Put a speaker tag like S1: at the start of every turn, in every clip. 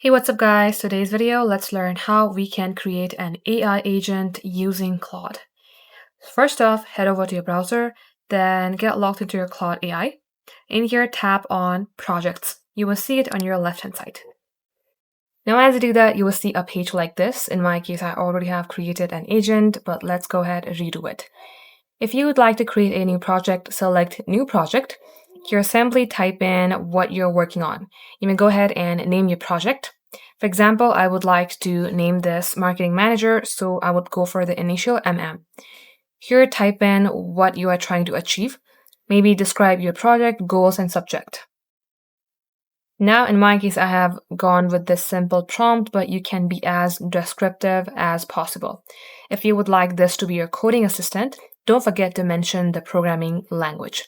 S1: Hey, what's up guys? Today's video, let's learn how we can create an AI agent using Claude. First off, head over to your browser, then get logged into your Claude AI. In here, tap on Projects. You will see it on your left-hand side. Now, as you do that, you will see a page like this. In my case, I already have created an agent, but let's go ahead and redo it. If you would like to create a new project, select New Project. Here, simply type in what you're working on. You may go ahead and name your project. For example, I would like to name this Marketing Manager, so I would go for the initial MM. Here, type in what you are trying to achieve. Maybe describe your project, goals, and subject. Now, in my case, I have gone with this simple prompt, but you can be as descriptive as possible. If you would like this to be your coding assistant, don't forget to mention the programming language.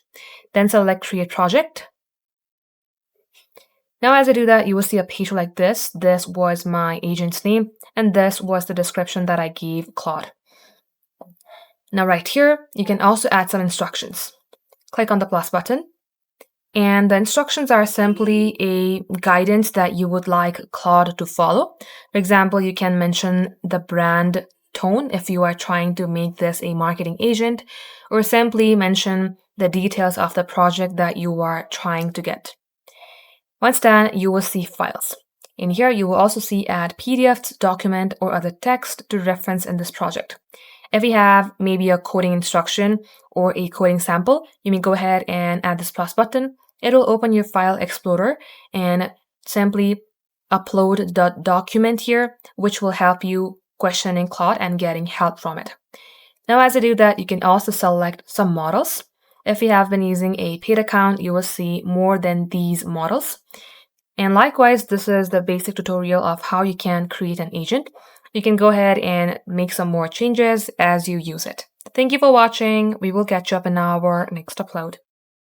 S1: Then select Create Project. Now, as I do that, you will see a page like this. This was my agent's name, and this was the description that I gave Claude. Now, right here, you can also add some instructions. Click on the plus button. And the instructions are simply a guidance that you would like Claude to follow. For example, you can mention the brand tone if you are trying to make this a marketing agent, or simply mention the details of the project that you are trying to get. Once done, you will see files. In here, you will also see add PDFs, document, or other text to reference in this project. If you have maybe a coding instruction or a coding sample, you may go ahead and add this plus button. It will open your file explorer and simply upload the document here, which will help you questioning Claude and getting help from it. Now, as I do that, you can also select some models. If you have been using a paid account, you will see more than these models. And likewise, this is the basic tutorial of how you can create an agent. You can go ahead and make some more changes as you use it. Thank you for watching. We will catch up in our next upload.